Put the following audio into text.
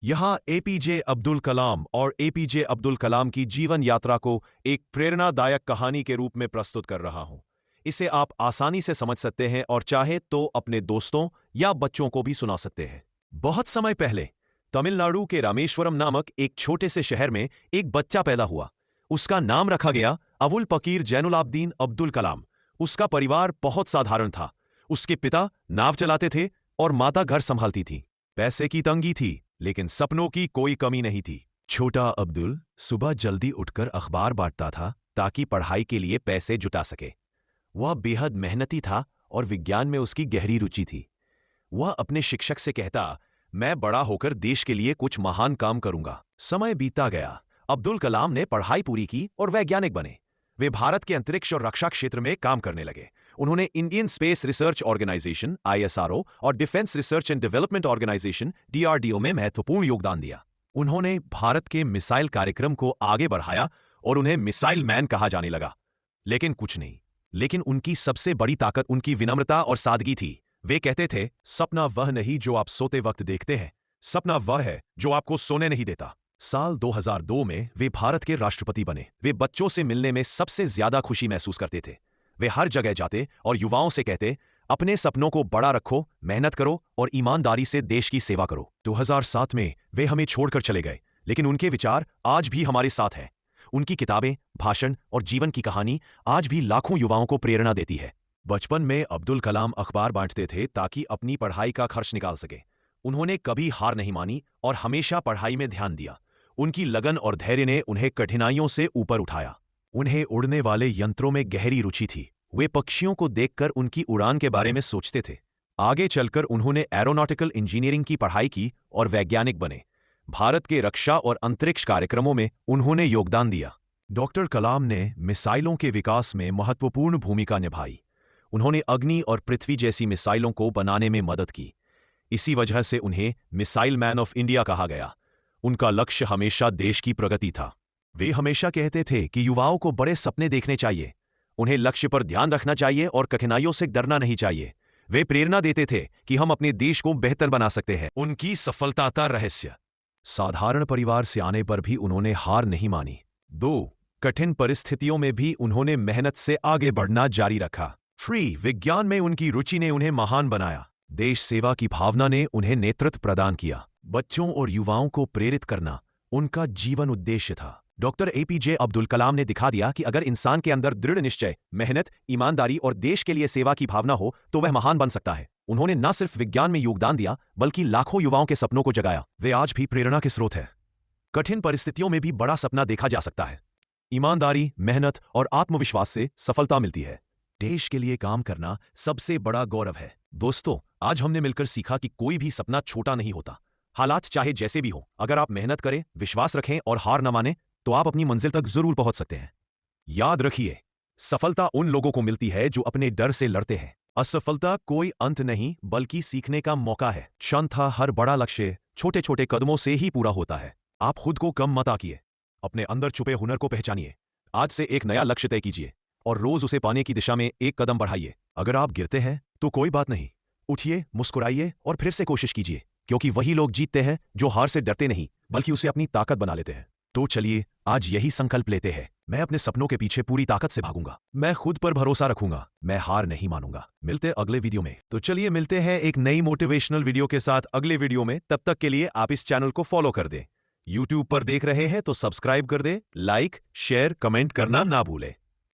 यहाँ एपीजे अब्दुल कलाम और एपीजे अब्दुल कलाम की जीवन यात्रा को एक प्रेरणादायक कहानी के रूप में प्रस्तुत कर रहा हूं। इसे आप आसानी से समझ सकते हैं और चाहे तो अपने दोस्तों या बच्चों को भी सुना सकते हैं। बहुत समय पहले तमिलनाडु के रामेश्वरम नामक एक छोटे से शहर में एक बच्चा पैदा हुआ। उसका नाम रखा गया अवुल पकीर जैनुलाब्दीन अब्दुल कलाम। उसका परिवार बहुत साधारण था। उसके पिता नाव चलाते थे और माता घर संभालती थी। पैसे की तंगी थी, लेकिन सपनों की कोई कमी नहीं थी। छोटा अब्दुल सुबह जल्दी उठकर अखबार बांटता था ताकि पढ़ाई के लिए पैसे जुटा सके। वह बेहद मेहनती था और विज्ञान में उसकी गहरी रुचि थी। वह अपने शिक्षक से कहता, मैं बड़ा होकर देश के लिए कुछ महान काम करूंगा। समय बीतता गया। अब्दुल कलाम ने पढ़ाई पूरी की और वैज्ञानिक बने। वे भारत के अंतरिक्ष और रक्षा क्षेत्र में काम करने लगे। उन्होंने इंडियन स्पेस रिसर्च ऑर्गेनाइजेशन (आईएसआरओ) और defence research and development organisation (डीआरडीओ) में महत्वपूर्ण योगदान दिया। उन्होंने भारत के मिसाइल कार्यक्रम को आगे बढ़ाया और उन्हें मिसाइल मैन कहा जाने लगा। लेकिन कुछ नहीं। लेकिन उनकी सबसे बड़ी ताकत उनकी विनम्रता और सादगी थी। वे कहते थे, सपना वह नहीं जो आप सोते वक्त देखते हैं, सपना वह है जो आपको सोने नहीं देता। साल 2002 में वे भारत के राष्ट्रपति बने। वे बच्चों से मिलने में सबसे ज्यादा खुशी महसूस करते थे। वे हर जगह जाते और युवाओं से कहते, अपने सपनों को बड़ा रखो, मेहनत करो और ईमानदारी से देश की सेवा करो। 2007 में वे हमें छोड़कर चले गए, लेकिन उनके विचार आज भी हमारे साथ हैं। उनकी किताबें, भाषण और जीवन की कहानी आज भी लाखों युवाओं को प्रेरणा देती है। बचपन में अब्दुल कलाम अखबार बांटते थे ताकि अपनी पढ़ाई का खर्च निकाल सके। उन्होंने कभी हार नहीं मानी और हमेशा पढ़ाई में ध्यान दिया। उनकी लगन और धैर्य ने उन्हें कठिनाइयों से ऊपर उठाया। उन्हें उड़ने वाले यंत्रों में गहरी रुचि थी। वे पक्षियों को देखकर उनकी उड़ान के बारे में सोचते थे। आगे चलकर उन्होंने एरोनॉटिकल इंजीनियरिंग की पढ़ाई की और वैज्ञानिक बने। भारत के रक्षा और अंतरिक्ष कार्यक्रमों में उन्होंने योगदान दिया। डॉक्टर कलाम ने मिसाइलों के विकास में महत्वपूर्ण भूमिका निभाई। उन्होंने अग्नि और पृथ्वी जैसी मिसाइलों को बनाने में मदद की। इसी वजह से उन्हें मिसाइल मैन ऑफ इंडिया कहा गया। उनका लक्ष्य हमेशा देश की प्रगति था। वे हमेशा कहते थे कि युवाओं को बड़े सपने देखने चाहिए, उन्हें लक्ष्य पर ध्यान रखना चाहिए और कठिनाइयों से डरना नहीं चाहिए। वे प्रेरणा देते थे कि हम अपने देश को बेहतर बना सकते हैं। उनकी सफलता का रहस्य, साधारण परिवार से आने पर भी उन्होंने हार नहीं मानी। 2 कठिन परिस्थितियों में भी उन्होंने मेहनत से आगे बढ़ना जारी रखा। विज्ञान में उनकी रुचि ने उन्हें महान बनाया। देश सेवा की भावना ने उन्हें नेतृत्व प्रदान किया। बच्चों और युवाओं को प्रेरित करना उनका जीवन उद्देश्य था। डॉक्टर एपीजे अब्दुल कलाम ने दिखा दिया कि अगर इंसान के अंदर दृढ़ निश्चय, मेहनत, ईमानदारी और देश के लिए सेवा की भावना हो तो वह महान बन सकता है। उन्होंने न सिर्फ विज्ञान में योगदान दिया बल्कि लाखों युवाओं के सपनों को जगाया। वे आज भी प्रेरणा के स्रोत हैं। कठिन परिस्थितियों में भी बड़ा सपना देखा जा सकता है। ईमानदारी, मेहनत और आत्मविश्वास से सफलता मिलती है। देश के लिए काम करना सबसे बड़ा गौरव है। दोस्तों, आज हमने मिलकर सीखा कि कोई भी सपना छोटा नहीं होता। हालात चाहे जैसे भी हो, अगर आप मेहनत करें, विश्वास रखें और हार न माने तो आप अपनी मंजिल तक जरूर पहुंच सकते हैं। याद रखिए, सफलता उन लोगों को मिलती है जो अपने डर से लड़ते हैं। असफलता कोई अंत नहीं बल्कि सीखने का मौका है। क्षमता हर बड़ा लक्ष्य छोटे छोटे कदमों से ही पूरा होता है। आप खुद को कम मत आंकिए, अपने अंदर छुपे हुनर को पहचानिए। आज से एक नया लक्ष्य तय कीजिए और रोज उसे पाने की दिशा में एक कदम बढ़ाइए। अगर आप गिरते हैं तो कोई बात नहीं, उठिए, मुस्कुराइए और फिर से कोशिश कीजिए, क्योंकि वही लोग जीतते हैं जो हार से डरते नहीं बल्कि उसे अपनी ताकत बना लेते हैं। तो चलिए आज यही संकल्प लेते हैं, मैं अपने सपनों के पीछे पूरी ताकत से भागूंगा। मैं खुद पर भरोसा रखूंगा, मैं हार नहीं मानूंगा। मिलते अगले वीडियो में। तो चलिए मिलते हैं एक नई मोटिवेशनल वीडियो के साथ अगले वीडियो में। तब तक के लिए आप इस चैनल को फॉलो कर दें। यूट्यूब पर देख रहे हैं तो सब्सक्राइब कर दें, लाइक, शेयर, कमेंट करना ना भूलें।